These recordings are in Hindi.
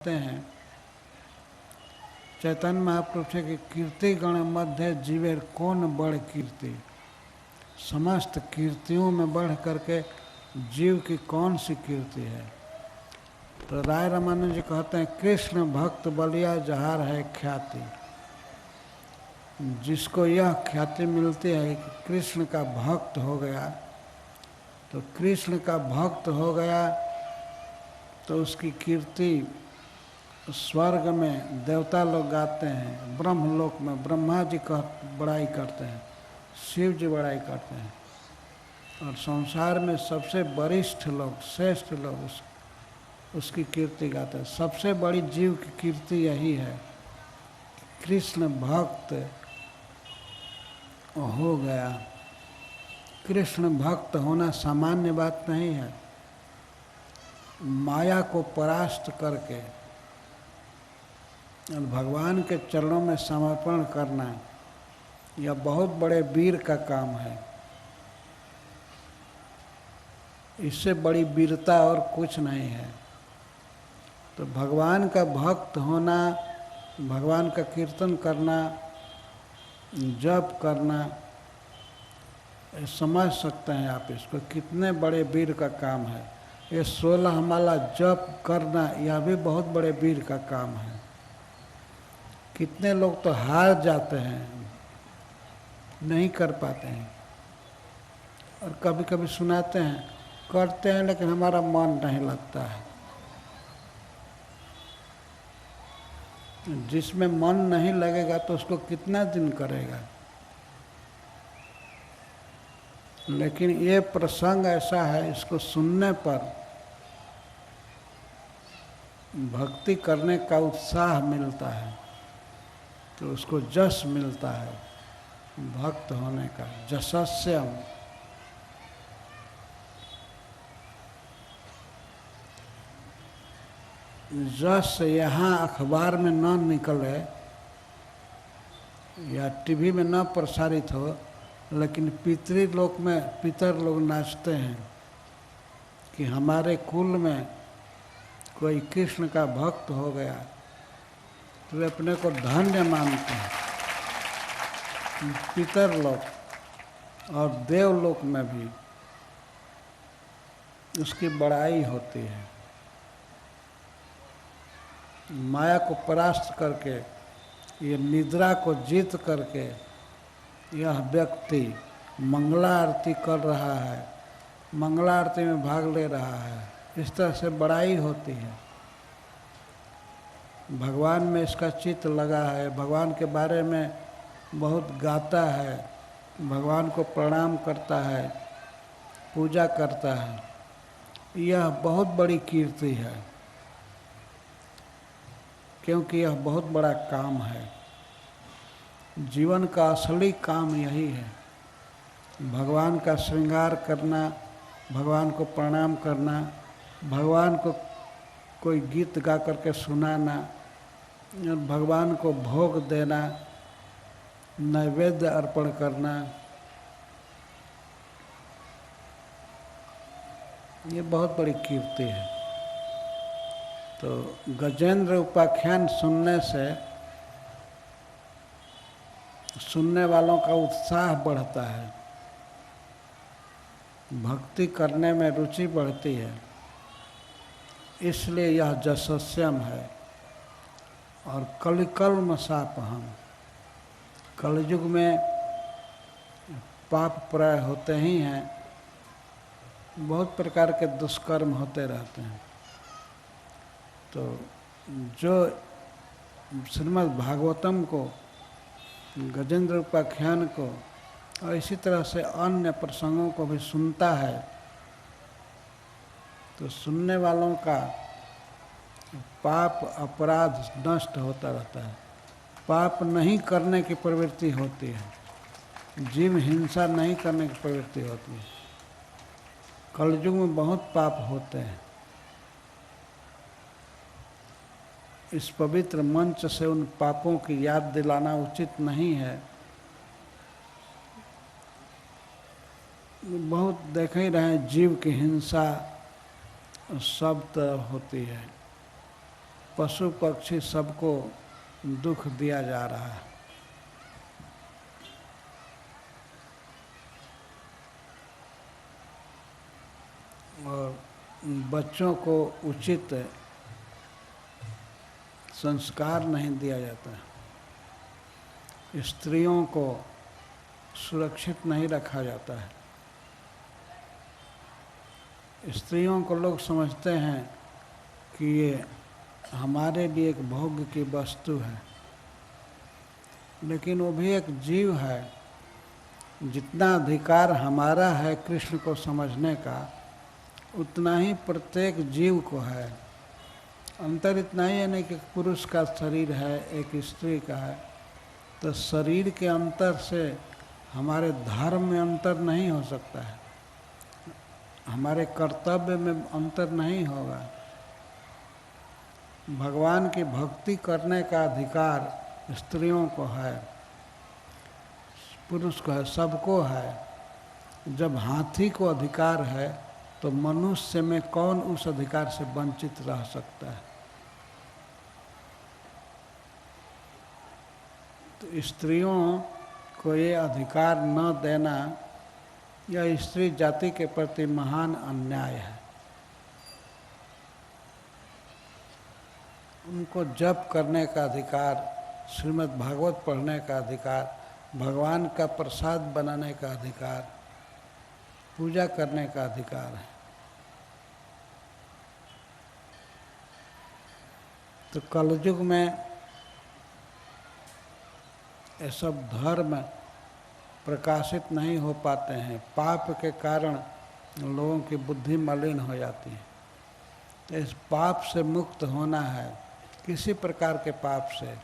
हैं चैतन्य महाप्रभु से कि कीर्ति गण मध्य जीवेर कौन बड़ कीर्ति, समस्त कीर्तियों में बढ़ करके जीव की कौन सी कीर्ति है। तो राय रामानंद जी कहते हैं कृष्ण भक्त बलिया जहार है ख्याति। जिसको यह ख्याति मिलती है कि कृष्ण का भक्त हो गया, तो कृष्ण का भक्त हो गया तो उसकी कीर्ति स्वर्ग में देवता लोग गाते हैं, ब्रह्मलोक में ब्रह्मा जी का बड़ाई करते हैं, शिव जी बड़ाई करते हैं, और संसार में सबसे वरिष्ठ लोग श्रेष्ठ लोग उसकी कीर्ति गाते हैं। सबसे बड़ी जीव की कीर्ति यही है, कृष्ण भक्त हो गया। कृष्ण भक्त होना सामान्य बात नहीं है। माया को परास्त करके और भगवान के चरणों में समर्पण करना यह बहुत बड़े वीर का काम है। इससे बड़ी वीरता और कुछ नहीं है। तो भगवान का भक्त होना, भगवान का कीर्तन करना, जप करना, समझ सकते हैं आप इसको कितने बड़े वीर का काम है। ये 16 माला जप करना यह भी बहुत बड़े वीर का काम है। कितने लोग तो हार जाते हैं, नहीं कर पाते हैं, और कभी कभी सुनाते हैं करते हैं लेकिन हमारा मन नहीं लगता है। जिसमें मन नहीं लगेगा तो उसको कितना दिन करेगा। लेकिन ये प्रसंग ऐसा है, इसको सुनने पर भक्ति करने का उत्साह मिलता है, तो उसको जस मिलता है भक्त होने का, जसस्यम। जस यहाँ अखबार में न निकले या टीवी में न प्रसारित हो, लेकिन पितृलोक में पितर लोग नाचते हैं कि हमारे कुल में कोई कृष्ण का भक्त हो गया, तो वे अपने को धन्य मानते हैं। पितर लोक और देवलोक में भी उसकी बड़ाई होती है। माया को परास्त करके, ये निद्रा को जीत करके यह व्यक्ति मंगला आरती कर रहा है, मंगला आरती में भाग ले रहा है, इस तरह से बड़ाई होती है। भगवान में इसका चित्त लगा है, भगवान के बारे में बहुत गाता है, भगवान को प्रणाम करता है, पूजा करता है। यह बहुत बड़ी कीर्ति है, क्योंकि यह बहुत बड़ा काम है। जीवन का असली काम यही है, भगवान का श्रृंगार करना, भगवान को प्रणाम करना, भगवान को कोई गीत गा करके सुनाना, और भगवान को भोग देना, नैवेद्य अर्पण करना, ये बहुत बड़ी कीर्ति है। तो गजेंद्र उपाख्यान सुनने से सुनने वालों का उत्साह बढ़ता है, भक्ति करने में रुचि बढ़ती है, इसलिए यह जसस्यम है। और कलिकल्म सापहम, कलयुग में पाप प्राय होते ही हैं, बहुत प्रकार के दुष्कर्म होते रहते हैं। तो जो श्रीमद् भागवतम को, गजेंद्र उपाख्यान को और इसी तरह से अन्य प्रसंगों को भी सुनता है, तो सुनने वालों का पाप अपराध नष्ट होता रहता है। पाप नहीं करने की प्रवृत्ति होती है, जीव हिंसा नहीं करने की प्रवृत्ति होती है। कलयुग में बहुत पाप होते हैं। इस पवित्र मंच से उन पापों की याद दिलाना उचित नहीं है। बहुत देख ही रहे, जीव की हिंसा सब तरफ होती है। पशु पक्षी सबको दुख दिया जा रहा है। और बच्चों को उचित संस्कार नहीं दिया जाता है, स्त्रियों को सुरक्षित नहीं रखा जाता है। स्त्रियों को लोग समझते हैं कि ये हमारे लिए एक भोग की वस्तु है, लेकिन वो भी एक जीव है। जितना अधिकार हमारा है कृष्ण को समझने का, उतना ही प्रत्येक जीव को है। अंतर इतना ही है नहीं कि पुरुष का शरीर है, एक स्त्री का है, तो शरीर के अंतर से हमारे धर्म में अंतर नहीं हो सकता है, हमारे कर्तव्य में अंतर नहीं होगा। भगवान की भक्ति करने का अधिकार स्त्रियों को है, पुरुष को है, सबको है। जब हाथी को अधिकार है तो मनुष्य में कौन उस अधिकार से वंचित रह सकता है। तो स्त्रियों को ये अधिकार न देना यह स्त्री जाति के प्रति महान अन्याय है। उनको जप करने का अधिकार, श्रीमद् भागवत पढ़ने का अधिकार, भगवान का प्रसाद बनाने का अधिकार, पूजा करने का अधिकार है। तो कलयुग में ये सब धर्म प्रकाशित नहीं हो पाते हैं, पाप के कारण लोगों की बुद्धि मलिन हो जाती है। तो इस पाप से मुक्त होना है, किसी प्रकार के पाप से,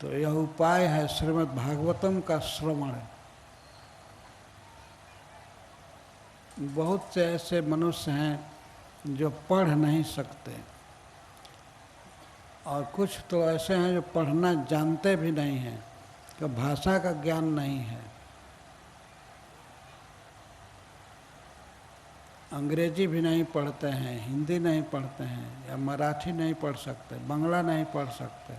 तो यह उपाय है श्रीमद् भागवतम का श्रवण। बहुत से ऐसे मनुष्य हैं जो पढ़ नहीं सकते, और कुछ तो ऐसे हैं जो पढ़ना जानते भी नहीं हैं, कि भाषा का ज्ञान नहीं है। अंग्रेजी भी नहीं पढ़ते हैं, हिंदी नहीं पढ़ते हैं, या मराठी नहीं पढ़ सकते, बांग्ला नहीं पढ़ सकते।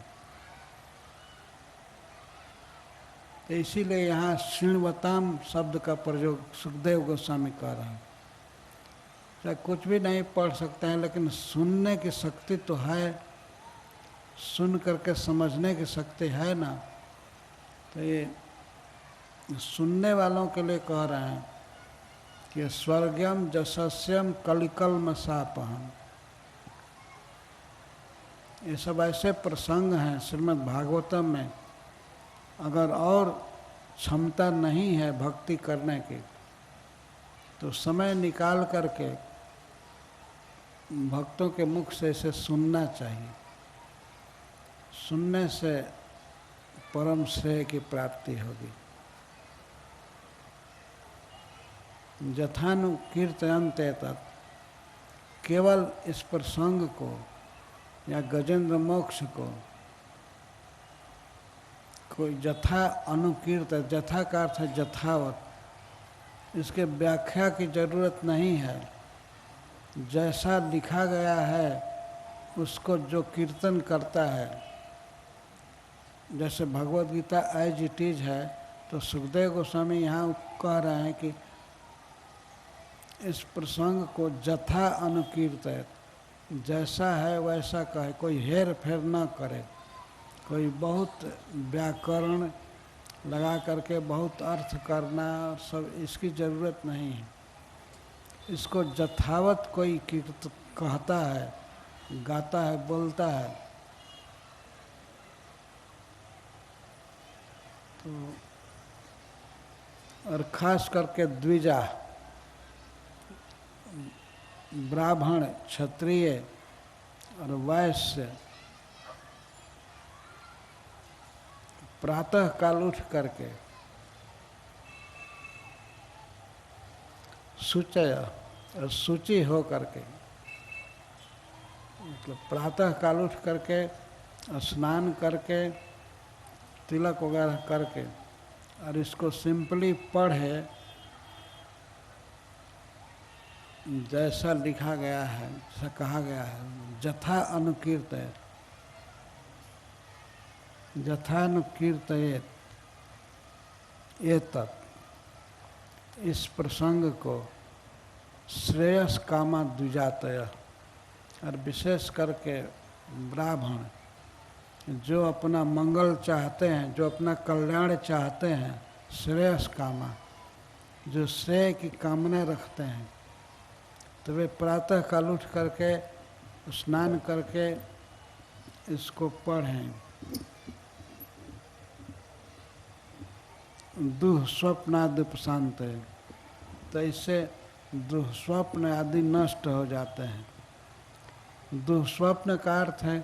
तो इसीलिए यहाँ शृण्वताम शब्द का प्रयोग सुखदेव गोस्वामी कर रहे हैं। चाहे कुछ भी नहीं पढ़ सकते हैं, लेकिन सुनने की शक्ति तो है, सुन करके समझने की शक्ति है ना। तो ये सुनने वालों के लिए कह रहे हैं कि स्वर्गम जशस्यम कलिकल्म सापहम। ये सब ऐसे प्रसंग हैं श्रीमद् भागवतम में, अगर और क्षमता नहीं है भक्ति करने की तो समय निकाल करके भक्तों के मुख से इसे सुनना चाहिए। सुनने से परम श्रेय की प्राप्ति होगी। यथानुकीर्तयन्ते तत्, केवल इस प्रसंग को या गजेंद्र मोक्ष को कोई यथा अनुकीर्त, यथा का अर्थ है यथावत, इसके व्याख्या की जरूरत नहीं है। जैसा लिखा गया है उसको जो कीर्तन करता है, जैसे Bhagavad Gita as it is है, तो सुखदेव गोस्वामी यहाँ कह रहे हैं कि इस प्रसंग को यथा अनुकीर्तित, जैसा है वैसा कहे, कोई हेर फेर न करे, कोई बहुत व्याकरण लगा करके बहुत अर्थ करना सब, इसकी ज़रूरत नहीं है। इसको यथावत कोई कीर्त कहता है, गाता है, बोलता है, तो और खास करके द्विजा, ब्राह्मण, क्षत्रिय और वैश्य प्रातः काल उठ करके शुचय और शुचि हो करके, मतलब प्रातः काल उठ करके स्नान करके तिलक वगैरह करके और इसको सिंपली पढ़े जैसा लिखा गया है, जैसा कहा गया है, जथा अनुकीर्तयेत, जथा अनुकीर्तयेत एतत्, इस प्रसंग को श्रेयस कामा द्विजातय, और विशेष करके ब्राह्मण जो अपना मंगल चाहते हैं, जो अपना कल्याण चाहते हैं, श्रेयस कामा, जो श्रेय की कामना रखते हैं, तो वे प्रातः काल उठ करके स्नान करके इसको पढ़ें। दुःस्वप्नादुपशांत, तो इससे दुःस्वप्न आदि नष्ट हो जाते हैं। दुःस्वप्न का अर्थ है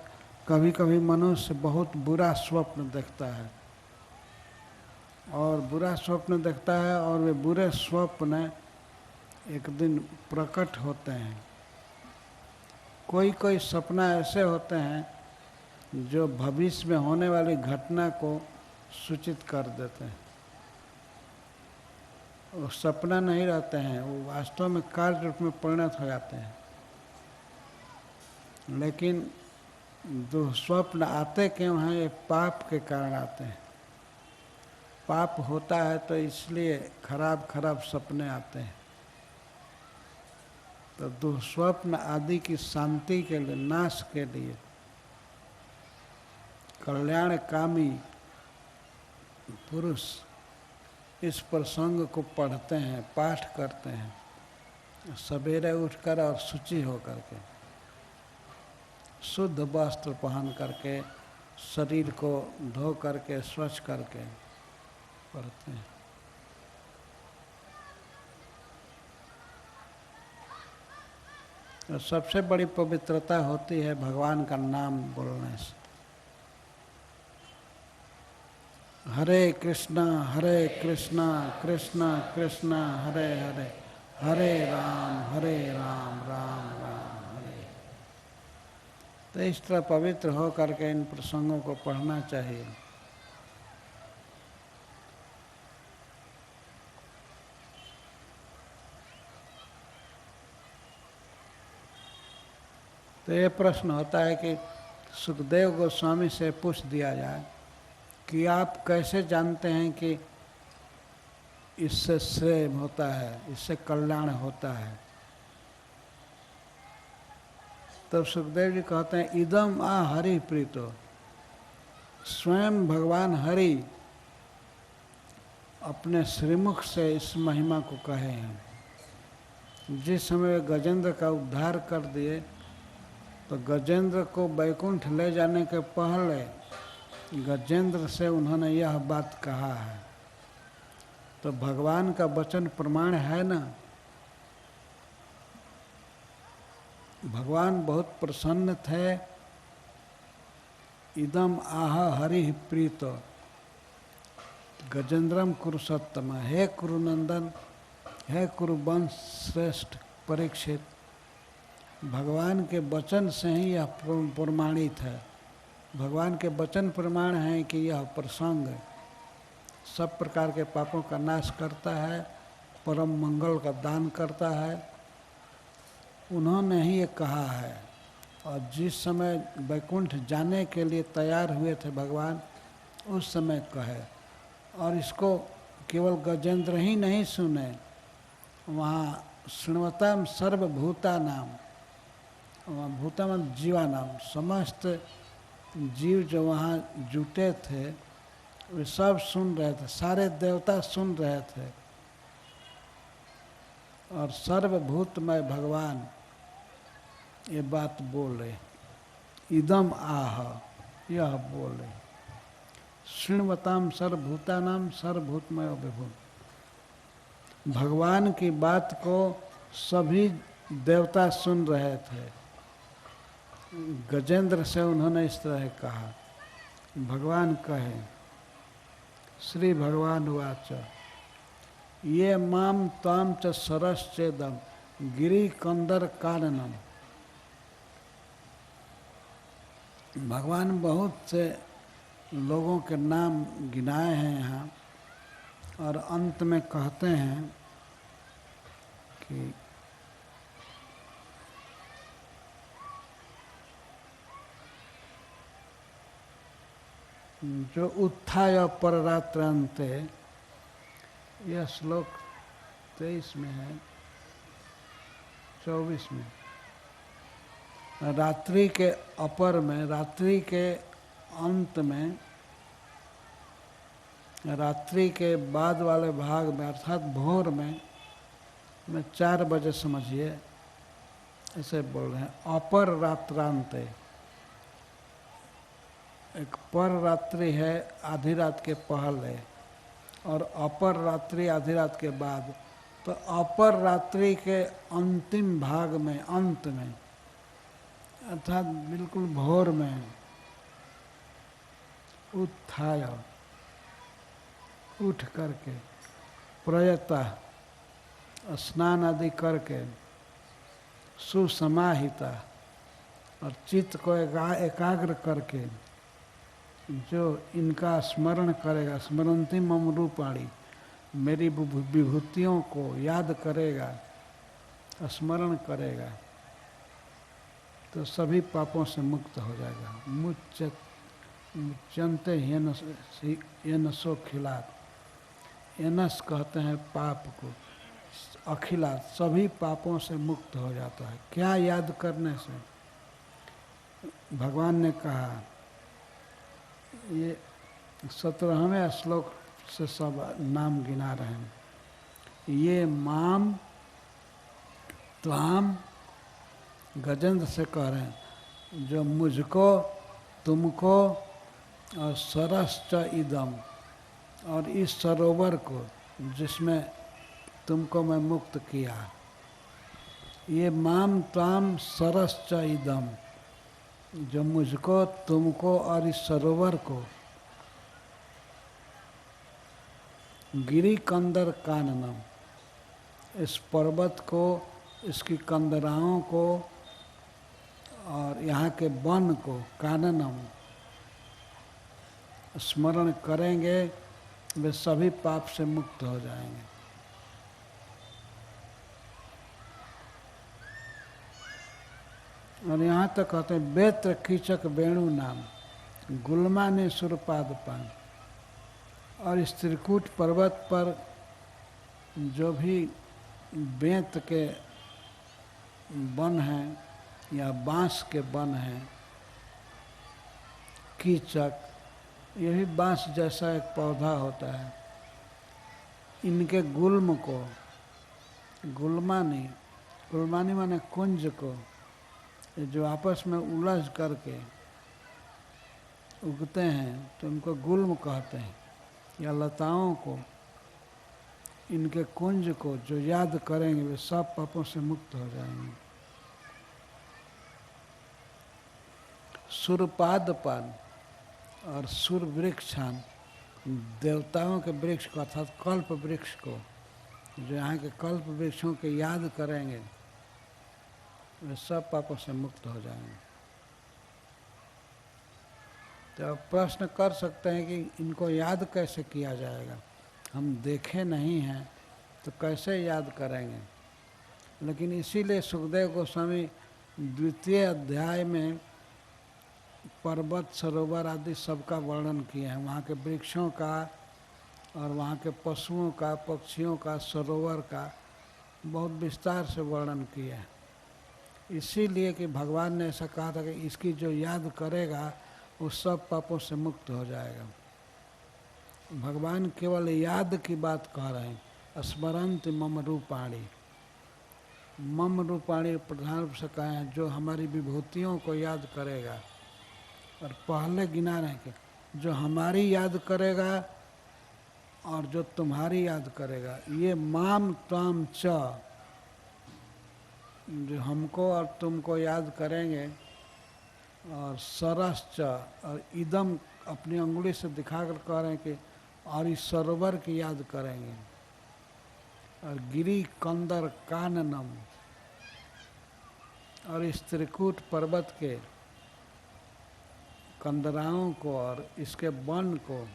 कभी कभी मनुष्य बहुत बुरा स्वप्न देखता है, और बुरा स्वप्न देखता है, और वे बुरे स्वप्न एक दिन प्रकट होते हैं। कोई कोई सपना ऐसे होते हैं जो भविष्य में होने वाली घटना को सूचित कर देते हैं। वो सपना नहीं रहते हैं, वो वास्तव में कार्य रूप में परिणत हो जाते हैं। लेकिन दुःस्वप्न आते क्यों हैं? ये पाप के कारण आते हैं। पाप होता है तो इसलिए खराब खराब सपने आते हैं। तो दुःस्वप्न आदि की शांति के लिए, नाश के लिए कल्याणकामी पुरुष इस प्रसंग को पढ़ते हैं, पाठ करते हैं, सवेरे उठकर और शुचि होकर के, शुद्ध वस्त्र पहन करके, शरीर को धो करके, स्वच्छ करके पढ़ते हैं। तो सबसे बड़ी पवित्रता होती है भगवान का नाम बोलने से। हरे कृष्णा कृष्ण कृष्ण हरे हरे, हरे राम राम राम हरे। तो इस तरह पवित्र हो करके इन प्रसंगों को पढ़ना चाहिए। तो ये प्रश्न होता है कि सुखदेव गोस्वामी से पूछ दिया जाए कि आप कैसे जानते हैं कि इससे श्रेय होता है, इससे कल्याण होता है? तब सुखदेव जी कहते हैं, इदम आ हरि प्रीतो, स्वयं भगवान हरि अपने श्रीमुख से इस महिमा को कहे हैं। जिस समय गजेंद्र का उद्धार कर दिए तो गजेंद्र को वैकुंठ ले जाने के पहले गजेंद्र से उन्होंने यह बात कहा है। तो भगवान का वचन प्रमाण है ना। भगवान बहुत प्रसन्न थे। इदम आह हरि प्रीतो गजेंद्रम कुरुसत्तम, हे कुरुनंदन, हे कुरुवंश श्रेष्ठ परीक्षित, भगवान के वचन से ही यह प्रमाणित है। भगवान के वचन प्रमाण है कि यह प्रसंग सब प्रकार के पापों का नाश करता है, परम मंगल का दान करता है। उन्होंने ही ये कहा है। और जिस समय वैकुंठ जाने के लिए तैयार हुए थे भगवान, उस समय कहे। और इसको केवल गजेंद्र ही नहीं सुने, वहाँ शृण्वताम सर्वभूता नाम, वहाँ भूताम जीवा नाम, समस्त जीव जो वहाँ जुटे थे वे सब सुन रहे थे, सारे देवता सुन रहे थे। और सर्वभूतमय भगवान ये बात बोले, इदम आह, यह बोले। शृण्वताम सर्वभूतानाम सर्वभूतमय विभु, भगवान की बात को सभी देवता सुन रहे थे। गजेंद्र से उन्होंने इस तरह कहा। भगवान कहे, श्री भगवान वाच, ये माम ताम च सरश्चेदम गिरी कंदर काननम। भगवान बहुत से लोगों के नाम गिनाए हैं यहाँ, और अंत में कहते हैं कि जो उत्थाय पररात्रांते, यह श्लोक 23 में है, 24 में। रात्रि के अपर में, रात्रि के अंत में, रात्रि के बाद वाले भाग में अर्थात भोर में 4 बजे समझिए, ऐसे बोल रहे हैं। अपर रात्रांते, एक पर रात्रि है आधी रात के पहले, और अपर रात्रि आधी रात के बाद। तो अपर रात्रि के अंतिम भाग में, अंत में, अर्थात बिल्कुल भोर में, उत्थाय, उठ करके, प्रयतः, स्नान आदि करके, सुसमाहिता, और चित्त को एकाग्र करके, जो इनका स्मरण करेगा, स्मरन्ति मम रूपाणि, मेरी विभूतियों को याद करेगा, स्मरण करेगा, तो सभी पापों से मुक्त हो जाएगा। मुच्यन्ते येनसो खिलात, एनस कहते हैं पाप को, अखिलात, सभी पापों से मुक्त हो जाता है। क्या याद करने से? भगवान ने कहा, ये 17वें श्लोक से सब नाम गिना रहे हैं। ये माम त्वाम, गजेंद्र से कह रहे हैं, जो मुझको, तुमको और सरश्च इदम, और इस सरोवर को जिसमें तुमको मैं मुक्त किया, ये माम त्वाम सरश्च इदम, जो मुझको, तुमको और इस सरोवर को, गिरी कंदर काननम, इस पर्वत को, इसकी कंदराओं को और यहाँ के वन को, काननम, स्मरण करेंगे, वे सभी पाप से मुक्त हो जाएंगे। और यहाँ तक कहते हैं, बेत्र कीचक वेणु नाम, गुल्मा ने सुरपाद पान। और इस त्रिकूट पर्वत पर जो भी बेंत के वन हैं या बांस के वन हैं, कीचक, ये भी बांस जैसा एक पौधा होता है, इनके गुल्म को, गुल्मानी, गुल्मानी माने कुंज को, जो आपस में उलझ करके उगते हैं तो उनको गुल्म कहते हैं, या लताओं को, इनके कुंज को जो याद करेंगे वे सब पापों से मुक्त हो जाएंगे। सुरपादपान और सुर वृक्षान, देवताओं के वृक्ष को अर्थात कल्प वृक्ष को, जो यहाँ के कल्प वृक्षों के याद करेंगे वे सब पापों से मुक्त हो जाएंगे। तो आप प्रश्न कर सकते हैं कि इनको याद कैसे किया जाएगा, हम देखे नहीं हैं तो कैसे याद करेंगे। लेकिन इसीलिए सुखदेव गोस्वामी 2 अध्याय में पर्वत, सरोवर आदि सबका वर्णन किए हैं, वहाँ के वृक्षों का और वहाँ के पशुओं का, पक्षियों का, सरोवर का बहुत विस्तार से वर्णन किए हैं। इसीलिए कि भगवान ने ऐसा कहा था कि इसकी जो याद करेगा वो सब पापों से मुक्त हो जाएगा। भगवान केवल याद की बात कह रहे हैं, स्मरन्ति मम रूपाणि, मम रूपाणि प्रधान रूप से कहे हैं, जो हमारी विभूतियों को याद करेगा। और पहले गिना रहे हैं कि जो हमारी याद करेगा और जो तुम्हारी याद करेगा, ये माम त्वाम च, जो हमको और तुमको याद करेंगे, और सरश्च, और इदम अपनी अंगुली से दिखाकर कह रहे हैं कि और इस सरोवर की याद करेंगे, और गिरी कंदर काननम, और इस त्रिकूट पर्वत के कंदराओं को और इसके वन को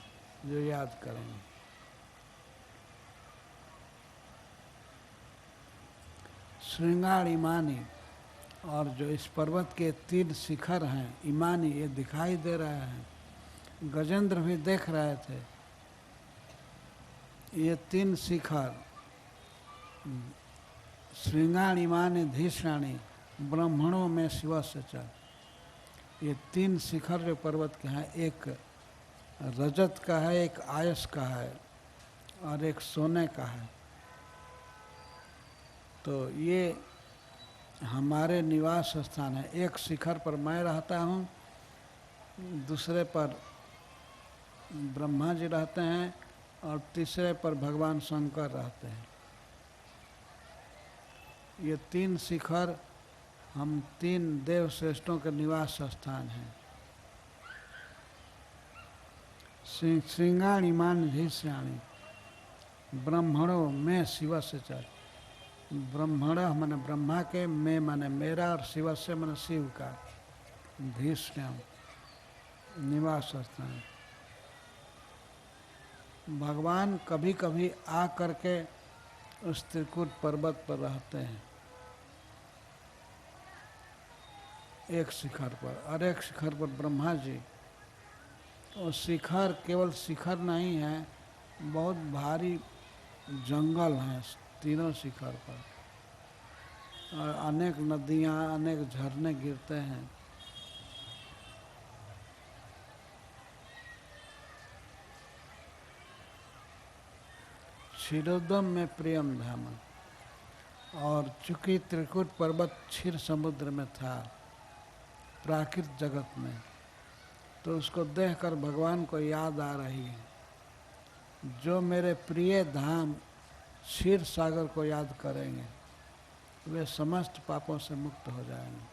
जो याद करेंगे। श्रृंगार इमानी, और जो इस पर्वत के 3 शिखर हैं, इमानी, ये दिखाई दे रहे हैं, गजेंद्र भी देख रहे थे। ये 3 शिखर श्रृंगाणी माने धीषाणी ब्राह्मणों में शिव से चल, ये 3 शिखर जो पर्वत के हैं, एक रजत का है, एक आयस का है और एक सोने का है। तो ये हमारे निवास स्थान है। एक शिखर पर मैं रहता हूँ, दूसरे पर ब्रह्मा जी रहते हैं और तीसरे पर भगवान शंकर रहते हैं। ये 3 शिखर हम 3 देव श्रेष्ठों के निवास स्थान हैं। श्रृंगाणी मान धीष्याणी ब्राह्मणों में शिव से चल, ब्राह्मण माने ब्रह्मा के, मैं माने मेरा, और शिव से माने शिव का, धीष्याम निवास स्थान। भगवान कभी कभी आ करके उस त्रिकूट पर्वत पर रहते हैं, एक शिखर पर, और एक शिखर पर ब्रह्मा जी। और शिखर केवल शिखर नहीं है, बहुत भारी जंगल है तीनों शिखर पर, और अनेक नदियाँ, अनेक झरने गिरते हैं। क्षीरोदम में प्रियम धाम, और चूंकि त्रिकूट पर्वत क्षीर समुद्र में था, प्राकृत जगत में, तो उसको देखकर भगवान को याद आ रही है। जो मेरे प्रिय धाम क्षीर सागर को याद करेंगे वे समस्त पापों से मुक्त हो जाएंगे।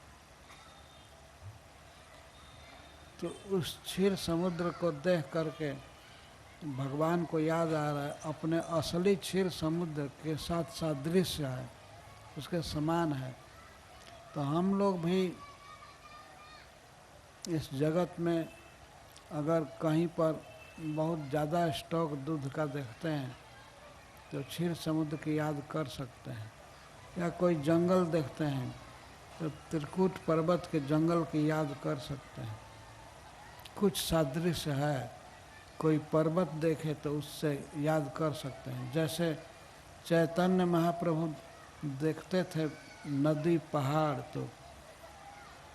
तो उस क्षीर समुद्र को देख करके भगवान को याद आ रहा है, अपने असली क्षीर समुद्र के साथ सादृश्य है, उसके समान है। तो हम लोग भी इस जगत में अगर कहीं पर बहुत ज़्यादा स्टॉक दूध का देखते हैं तो क्षीर समुद्र की याद कर सकते हैं, या कोई जंगल देखते हैं तो त्रिकूट पर्वत के जंगल की याद कर सकते हैं। कुछ सादृश्य है, कोई पर्वत देखे तो उससे याद कर सकते हैं। जैसे चैतन्य महाप्रभु देखते थे नदी पहाड़, तो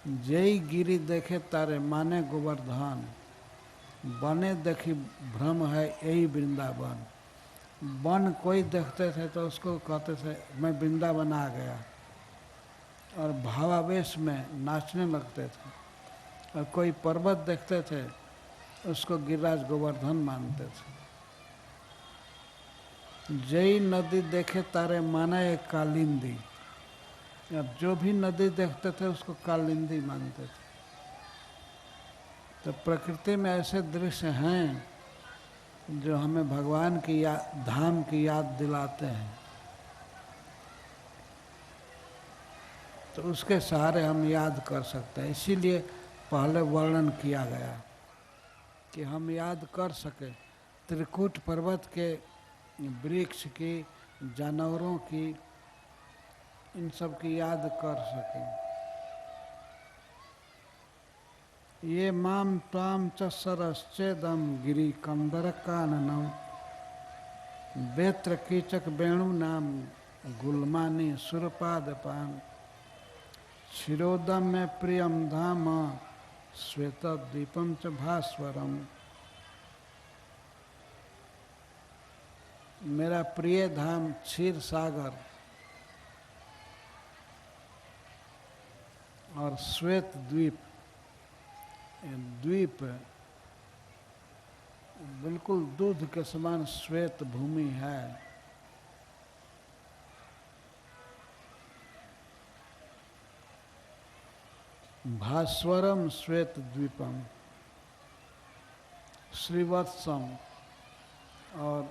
जय गिरी देखे तारे माने गोवर्धन, बने देखी भ्रम है यही वृंदावन। वन कोई देखते थे तो उसको कहते थे मैं वृंदावन आ गया, और भावावेश में नाचने लगते थे। और कोई पर्वत देखते थे उसको गिरिराज गोवर्धन मानते थे। जय नदी देखे तारे माना एक कालिंदी, अब जो भी नदी देखते थे उसको कालिंदी मानते थे। तो प्रकृति में ऐसे दृश्य हैं जो हमें भगवान की धाम की याद दिलाते हैं। तो उसके सहारे हम याद कर सकते हैं। इसीलिए पहले वर्णन किया गया कि हम याद कर सके त्रिकूट पर्वत के वृक्ष की, जानवरों की, इन सब की याद कर सकें। ये माम त्वाम च सरश्चेदम गिरी कंदर काननम बेत्र कीचक वेणु नाम गुलमानी सुरपादपान क्षीरोदम में प्रियम धाम श्वेत द्वीपम च भास्वरम। मेरा प्रिय धाम क्षीर सागर और श्वेत द्वीप, द्वीप बिल्कुल दूध के समान श्वेत भूमि है। भास्वरम श्वेत द्वीपम, श्रीवत्सम, और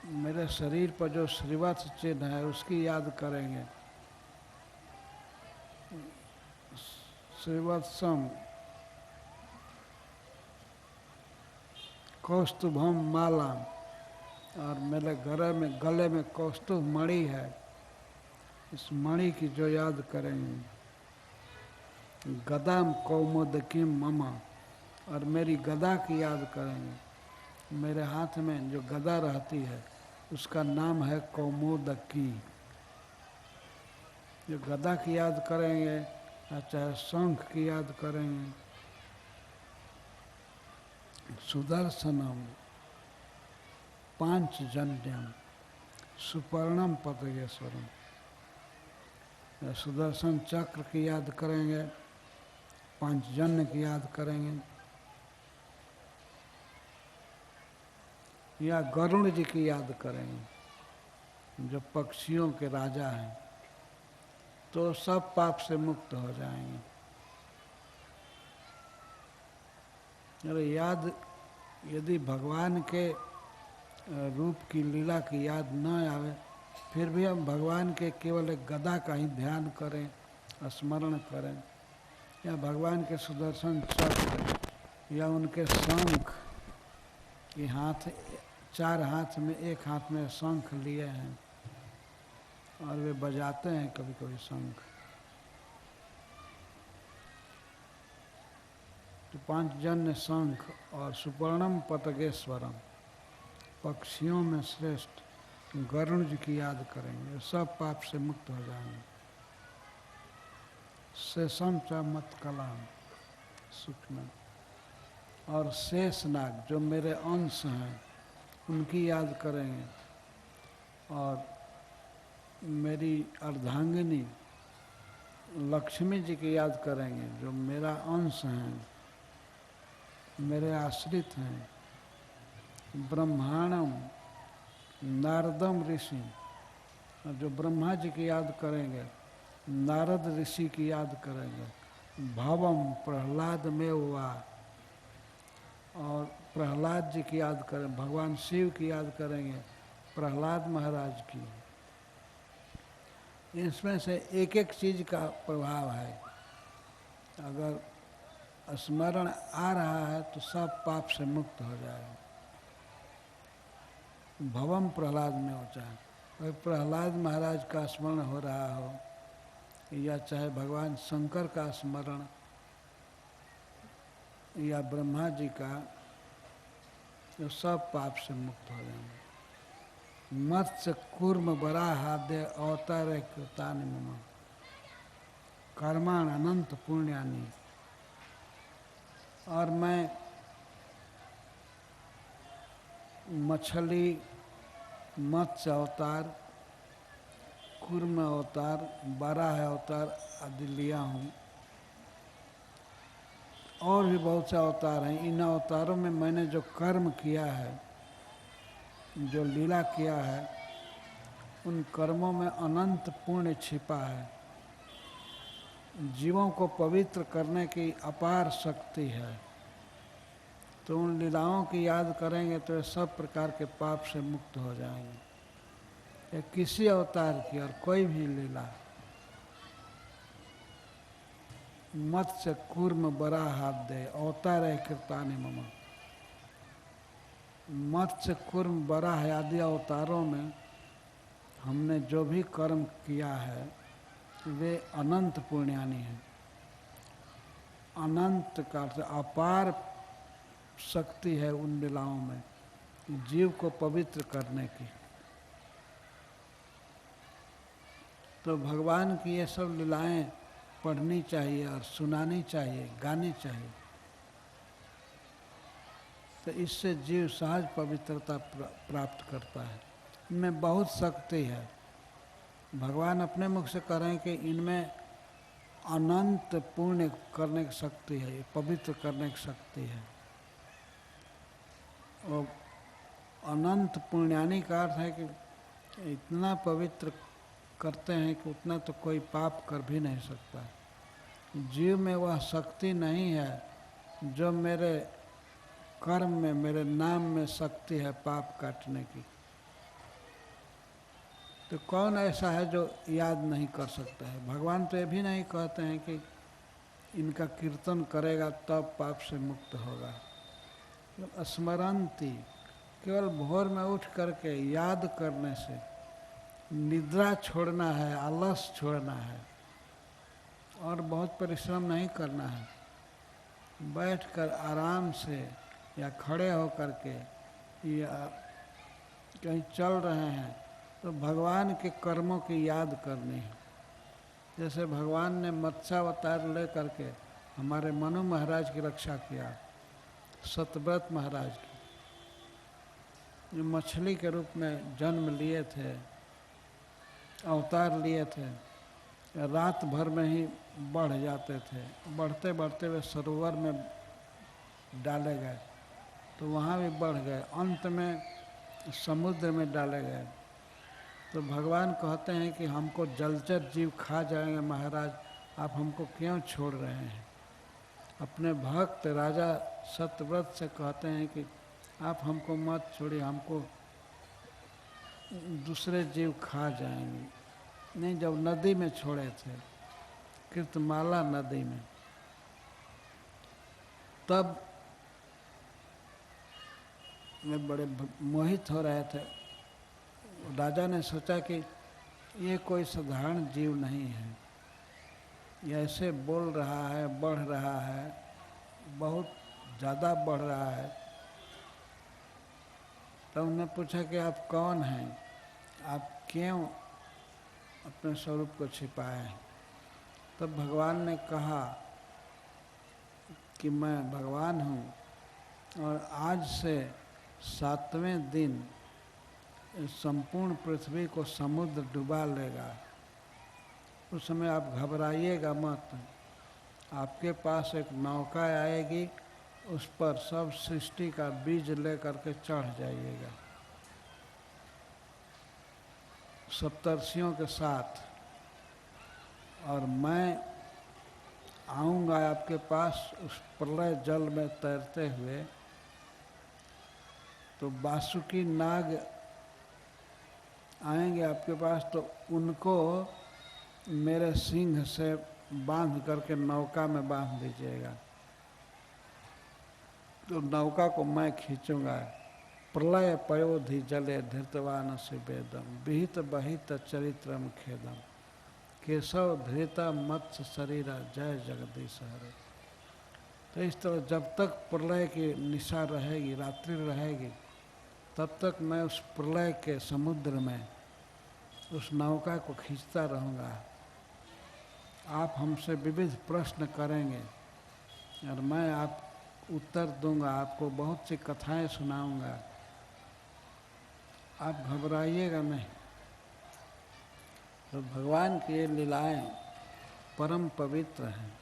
मेरे शरीर पर जो श्रीवत्स चिन्ह है उसकी याद करेंगे। श्रीवत्सम, कौस्तुभम माला, और मेरे गले में कौस्तुभ मणि है, इस मणि की जो याद करेंगे। गदाम कौमुदकीम ममा, और मेरी गदा की याद करेंगे। मेरे हाथ में जो गदा रहती है उसका नाम है कौमोदकी। जो गदा की याद करेंगे या चाहे शंख की याद करेंगे, सुदर्शनम पांचजन्यम सुपर्णम पतगेश्वरम। सुदर्शन चक्र की याद करेंगे, पांचजन्य की याद करेंगे, या गरुण जी की याद करेंगे जो पक्षियों के राजा हैं, तो सब पाप से मुक्त हो जाएंगे। अरे याद, यदि भगवान के रूप की लीला की याद न आवे, फिर भी हम भगवान के केवल एक गदा का ही ध्यान करें, स्मरण करें, या भगवान के सुदर्शन चक्र या उनके शंख के हाथ, चार हाथ में, एक हाथ में शंख लिए हैं और वे बजाते हैं कभी कभी शंख। तो पांचजन्य शंख और सुपर्णम पतगेश्वरम, पक्षियों में श्रेष्ठ गरुण जी की याद करेंगे, सब पाप से मुक्त हो जाएंगे। शेषम च मतकलाम सूक्ष्म, और शेषनाग जो मेरे अंश हैं उनकी याद करेंगे, और मेरी अर्धांगिनी लक्ष्मी जी की याद करेंगे जो मेरा अंश हैं, मेरे आश्रित हैं। ब्रह्मांडम नारदम ऋषि, जो ब्रह्मा जी की याद करेंगे, नारद ऋषि की याद करेंगे। भवम प्रहलाद में हुआ, और प्रहलाद जी की याद करें, भगवान शिव की याद करेंगे, प्रहलाद महाराज की। इसमें से एक एक चीज का प्रभाव है। अगर स्मरण आ रहा है तो सब पाप से मुक्त हो जाएगा। भवम प्रहलाद में हो, चाहे प्रहलाद महाराज का स्मरण हो रहा हो, या चाहे भगवान शंकर का स्मरण, या ब्रह्मा जी का, तो सब पाप से मुक्त हो जाएंगे। मत्स्य कूर्म बराहाद्य अवतार कृतानि मम कर्माण अनंत पुण्यानि। और मैं मछली, मत्स्य अवतार, कूर्म अवतार, बराह अवतार आदि लिया हूँ, और भी बहुत से अवतार हैं। इन अवतारों में मैंने जो कर्म किया है, जो लीला किया है, उन कर्मों में अनंत पुण्य छिपा है। जीवों को पवित्र करने की अपार शक्ति है। तो उन लीलाओं की याद करेंगे तो ये सब प्रकार के पाप से मुक्त हो जाएंगे। ये किसी अवतार की और कोई भी लीला, मत्स्य कूर्म बराहाद्य अवतार कृतानि मम। मत्स्य कूर्म बराह आदि अवतारों में हमने जो भी कर्म किया है वे अनंत पुण्यानि हैं। अनंत का अर्थ अपार शक्ति है उन लीलाओं में जीव को पवित्र करने की। तो भगवान की ये सब लीलाएं पढ़नी चाहिए और सुनानी चाहिए, गानी चाहिए। तो इससे जीव सहज पवित्रता प्राप्त करता है। इनमें बहुत शक्ति है। भगवान अपने मुख से कह रहे हैं कि इनमें अनंत पुण्य करने की शक्ति है, पवित्र करने की शक्ति है। और अनंत पुण्यानि का अर्थ है कि इतना पवित्र करते हैं कि उतना तो कोई पाप कर भी नहीं सकता। जीव में वह शक्ति नहीं है जो मेरे कर्म में, मेरे नाम में शक्ति है पाप काटने की। तो कौन ऐसा है जो याद नहीं कर सकता है? भगवान तो ये भी नहीं कहते हैं कि इनका कीर्तन करेगा तब पाप से मुक्त होगा। स्मरणती, केवल भोर में उठ करके याद करने से निद्रा छोड़ना है, आलस छोड़ना है, और बहुत परिश्रम नहीं करना है। बैठकर आराम से या खड़े होकर के या कहीं चल रहे हैं तो भगवान के कर्मों की याद करनी है। जैसे भगवान ने मत्स्यावतार ले करके हमारे मनु महाराज की रक्षा किया, सतव्रत महाराज की, जो मछली के रूप में जन्म लिए थे, अवतार लिए थे, रात भर में ही बढ़ जाते थे, बढ़ते बढ़ते वे सरोवर में डाले गए तो वहाँ भी बढ़ गए, अंत में समुद्र में डाले गए। तो भगवान कहते हैं कि हमको जलचर जीव खा जाएंगे महाराज, आप हमको क्यों छोड़ रहे हैं। अपने भक्त राजा सतव्रत से कहते हैं कि आप हमको मत छोड़िए, हमको दूसरे जीव खा जाएंगे। नहीं, जब नदी में छोड़े थे, कृतमाला नदी में, तब वे बड़े मोहित हो रहे थे। राजा ने सोचा कि ये कोई साधारण जीव नहीं है, ये ऐसे बोल रहा है, बढ़ रहा है, बहुत ज़्यादा बढ़ रहा है। तब उन्होंने पूछा कि आप कौन हैं, आप क्यों अपने स्वरूप को छिपाए हैं। तब भगवान ने कहा कि मैं भगवान हूँ और आज से 7वें दिन संपूर्ण पृथ्वी को समुद्र डुबा लेगा। उस समय आप घबराइएगा मत, आपके पास एक नौका आएगी, उस पर सब सृष्टि का बीज ले करके चढ़ जाइएगा सप्तर्षियों के साथ, और मैं आऊँगा आपके पास उस प्रलय जल में तैरते हुए। तो वासुकी नाग आएंगे आपके पास, तो उनको मेरे सिंह से बांध करके नौका में बांध दीजिएगा। तो नौका को मैं खींचूंगा। प्रलय पयोधि जले धृतवान से वेदम विहित बहित चरित्रम खेदम केशव धृता मत्स्य शरीरा जय जगदीश हरे। तो इस तरह जब तक प्रलय की निशा रहेगी, रात्रि रहेगी, तब तक मैं उस प्रलय के समुद्र में उस नौका को खींचता रहूँगा। आप हमसे विविध प्रश्न करेंगे और मैं आप उत्तर दूंगा, आपको बहुत सी कथाएं सुनाऊंगा, आप घबराइएगा नहीं। तो भगवान की ये लीलाएं परम पवित्र हैं।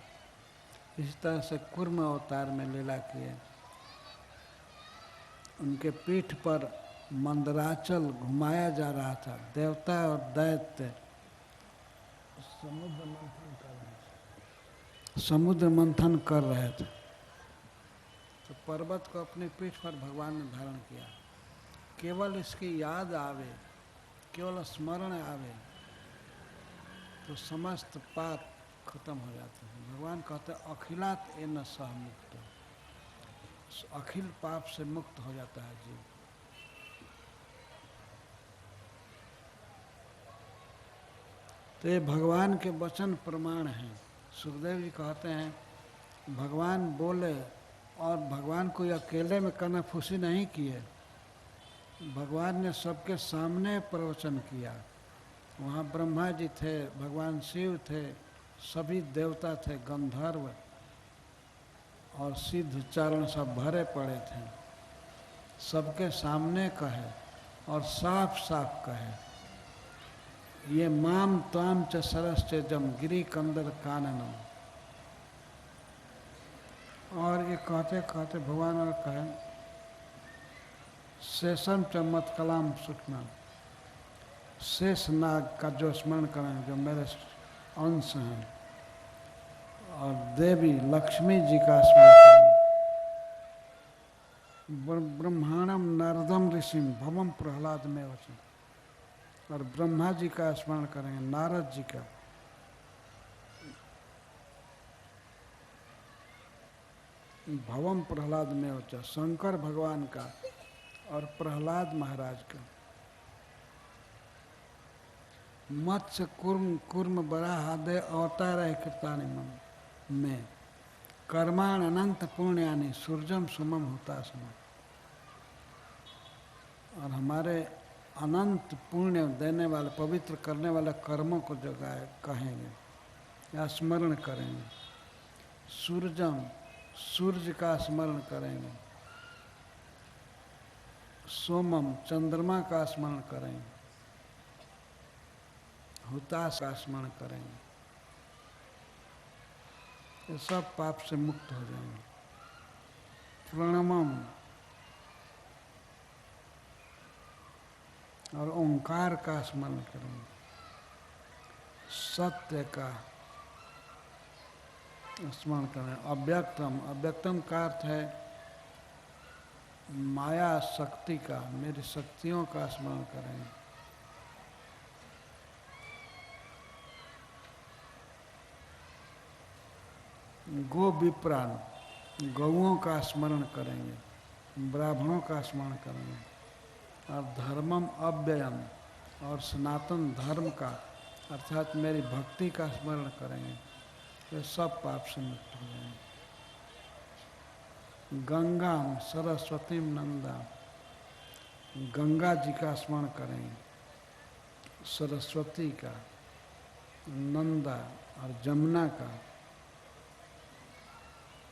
इस तरह से कूर्म अवतार में लीला किए। उनके पीठ पर मंदराचल घुमाया जा रहा था, देवता और दैत्य समुद्र मंथन कर रहे थे। तो पर्वत को अपनी पीठ पर भगवान ने धारण किया। केवल इसकी याद आवे, केवल स्मरण आवे तो समस्त पाप खत्म हो जाते हैं। भगवान कहते हैं अखिलात एन सह मुक्त, अखिल पाप से मुक्त हो जाता है जीव। तो ये भगवान के वचन प्रमाण हैं। सुखदेव जी कहते हैं भगवान बोले, और भगवान कोई अकेले में कनाफूसी नहीं किए, भगवान ने सबके सामने प्रवचन किया। वहाँ ब्रह्मा जी थे, भगवान शिव थे, सभी देवता थे, गंधर्व और सिद्ध चारण सब भरे पड़े थे। सबके सामने कहे और साफ साफ कहे, ये माम त्वाम च सरश्चेजम गिरी कंदर काननम। और ये कहते कहते भगवान और कहे शेषम च मत कलाम सूक्ष्म, शेष नाग का जो स्मरण करें, जो मेरे अंश हैं, और देवी लक्ष्मी जी का स्मरण करें, ब्रह्मांडम नारदम ऋषिम भवम प्रहलाद में वचन, और ब्रह्मा जी का स्मरण करेंगे, नारद जी का, भवम प्रहलाद में वचन, शंकर भगवान का और प्रहलाद महाराज का। मत्स्य कूर्म बराह आदि अवतार है कीर्तानि में, कर्माण अनंत पुण्यानि सूर्यम सुमम हुतासम। और हमारे अनंत पुण्य देने वाले, पवित्र करने वाले कर्मों को जो कहेंगे या स्मरण करेंगे। सूर्यम, सूर्य का स्मरण करेंगे। सोमम, चंद्रमा का स्मरण करेंगे। हुतास का स्मरण करेंगे। ये सब पाप से मुक्त हो जाएंगे। प्रणमम, और ओंकार का स्मरण करेंगे। सत्य का स्मरण करें। अव्यक्तम, अव्यक्तम का अर्थ है माया शक्ति का, मेरी शक्तियों का स्मरण करें। गो विप्राण, गौओं का स्मरण करेंगे, ब्राह्मणों का स्मरण करेंगे। और धर्मम अव्ययम, और सनातन धर्म का अर्थात मेरी भक्ति का स्मरण करेंगे। ये सब पाप से मुक्त हो जाएंगे। गंगाम सरस्वती नंदा, गंगा जी का स्मरण करेंगे, सरस्वती का, नंदा और जमुना का,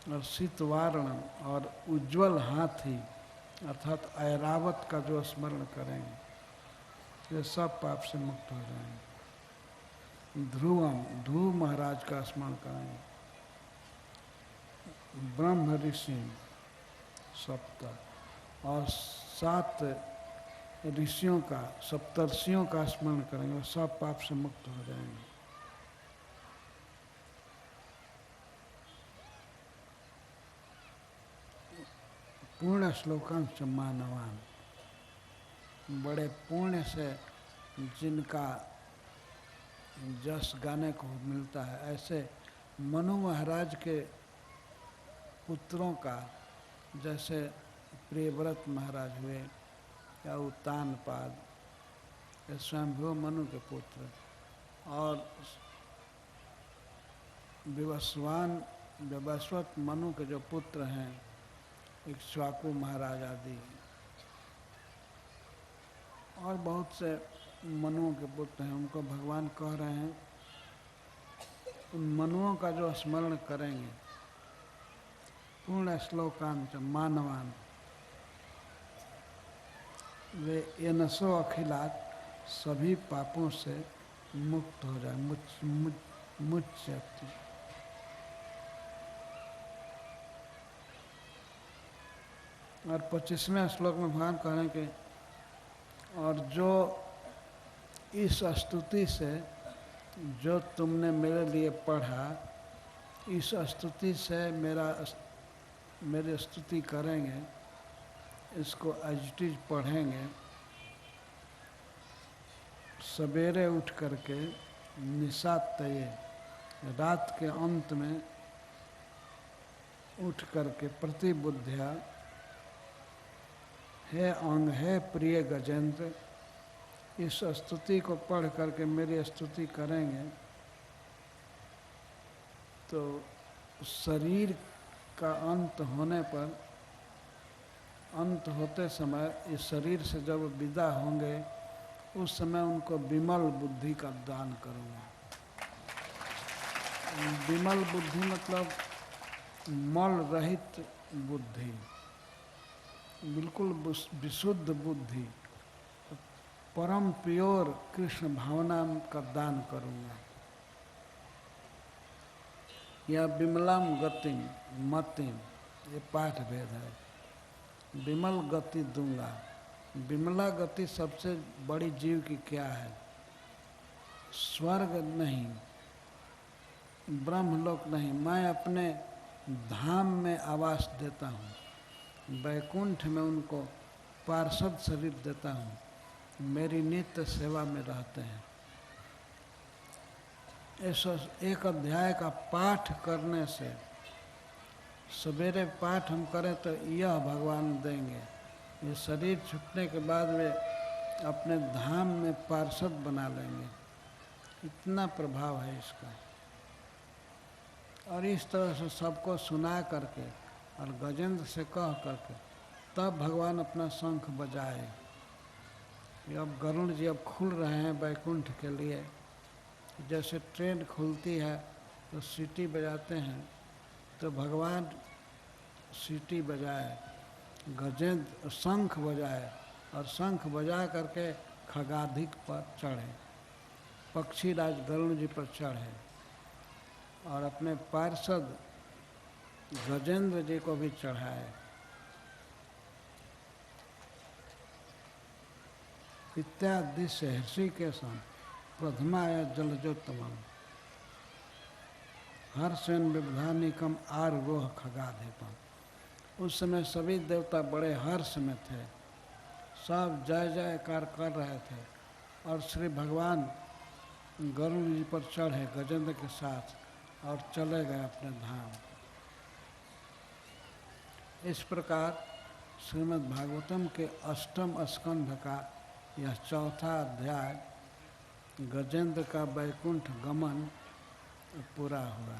और शीतवारण और उज्ज्वल हाथी अर्थात ऐरावत का जो स्मरण करेंगे, ये सब पाप से मुक्त हो जाएंगे। ध्रुवम, ध्रुव महाराज का स्मरण करेंगे। ब्रह्म ऋषि सप्त, और 7 ऋषियों का, सप्तर्षियों का स्मरण करेंगे, वो सब पाप से मुक्त हो जाएंगे। पूर्ण श्लोकांश मानवान, बड़े पुण्य से जिनका जस गाने को मिलता है, ऐसे मनु महाराज के पुत्रों का, जैसे प्रियव्रत महाराज हुए या उत्तानपाद, ये स्वयंभू मनु के पुत्र, और विवस्वत मनु के जो पुत्र हैं, इक्ष्वाकु महाराज आदि, और बहुत से मनुओं के पुत्र हैं, उनको भगवान कह रहे हैं उन मनुओं का जो स्मरण करेंगे, पूर्ण श्लोकांत मानवान, वे एनसो अखिलात, सभी पापों से मुक्त हो जाए, मुच्यति। और 25वें श्लोक में भगवान कह रहे हैं कि और जो इस स्तुति से जो तुमने मेरे लिए पढ़ा, इस स्तुति से मेरी स्तुति करेंगे, इसको एज पढ़ेंगे, सवेरे उठ करके निशातये, रात के अंत में उठ करके प्रतिबुद्ध्या, हे अंग, हे प्रिय गजेंद्र, इस स्तुति को पढ़ करके मेरी स्तुति करेंगे तो शरीर का अंत होने पर, अंत होते समय इस शरीर से जब विदा होंगे, उस समय उनको विमल बुद्धि का दान करूँगा। विमल बुद्धि मतलब मल रहित बुद्धि, बिल्कुल विशुद्ध बुद्धि, परम प्योर कृष्ण भावना का दान करूँगा। या विमलाम गतिम मतिम, ये पाठ भेद है। विमल गति दूंगा। विमला गति सबसे बड़ी जीव की क्या है? स्वर्ग नहीं, ब्रह्मलोक नहीं, मैं अपने धाम में आवास देता हूँ, वैकुंठ में उनको पार्षद शरीर देता हूँ, मेरी नित्य सेवा में रहते हैं। इस एक अध्याय का पाठ करने से, सवेरे पाठ हम करें तो यह भगवान देंगे, ये शरीर छूटने के बाद वे अपने धाम में पार्षद बना लेंगे, इतना प्रभाव है इसका। और इस तरह से सबको सुना करके और गजेंद्र से कह करके तब भगवान अपना शंख बजाए। अब गरुड़ जी अब खुल रहे हैं वैकुंठ के लिए। जैसे ट्रेन खुलती है तो सीटी बजाते हैं, तो भगवान सीटी बजाए, गजेंद्र शंख बजाए और शंख बजा करके खगाधिक पर चढ़े, पक्षीराज गरुड़ जी पर चढ़े और अपने पार्षद गजेंद्र जी को भी चढ़ाए। इत्यादि से ऋषिकेशम प्रथमाया जलजोत्तमम हर्षेन विबधानिकम आरोह खगाधिपम। उस समय सभी देवता बड़े हर्ष में थे, सब जय जयकार कर रहे थे और श्री भगवान गरुड़ जी पर चढ़े गजेंद्र के साथ और चले गए अपने धाम। इस प्रकार श्रीमद् भागवतम के अष्टम स्कंध का यह चौथा अध्याय गजेंद्र का वैकुंठ गमन पूरा हुआ।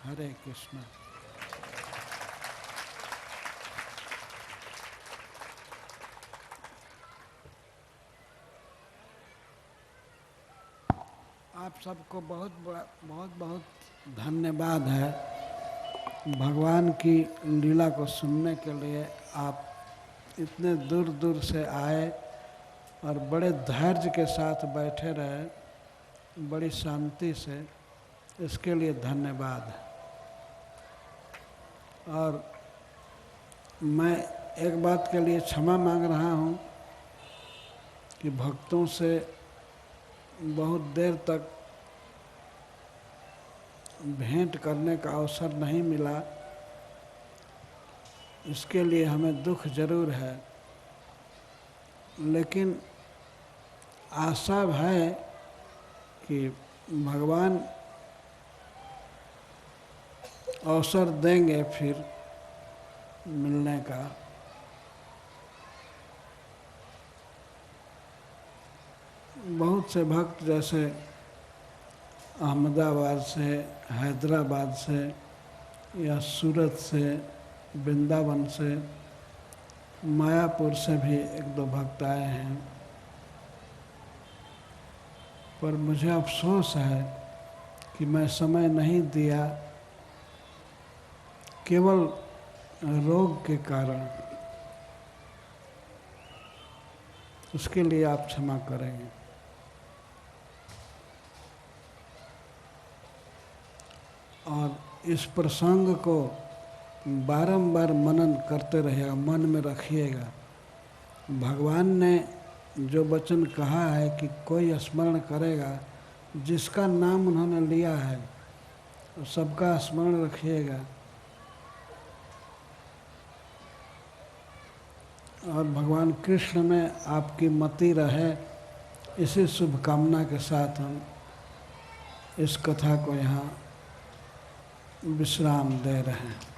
हरे कृष्ण। आप सबको बहुत बहुत धन्यवाद है भगवान की लीला को सुनने के लिए। आप इतने दूर दूर से आए और बड़े धैर्य के साथ बैठे रहे, बड़ी शांति से, इसके लिए धन्यवाद। और मैं एक बात के लिए क्षमा मांग रहा हूँ कि भक्तों से बहुत देर तक भेंट करने का अवसर नहीं मिला, इसके लिए हमें दुख जरूर है, लेकिन आशा है कि भगवान अवसर देंगे फिर मिलने का। बहुत से भक्त जैसे अहमदाबाद से, हैदराबाद से या सूरत से, वृंदावन से, मायापुर से भी एक दो भक्त आए हैं, पर मुझे अफसोस है कि मैं समय नहीं दिया केवल रोग के कारण। उसके लिए आप क्षमा करेंगे। और इस प्रसंग को बारंबार मनन करते रहिएगा, मन में रखिएगा। भगवान ने जो वचन कहा है कि कोई स्मरण करेगा, जिसका नाम उन्होंने लिया है सबका स्मरण रखिएगा। और भगवान कृष्ण में आपकी मति रहे, इसी शुभकामना के साथ हम इस कथा को यहाँ विश्राम दे रहे हैं।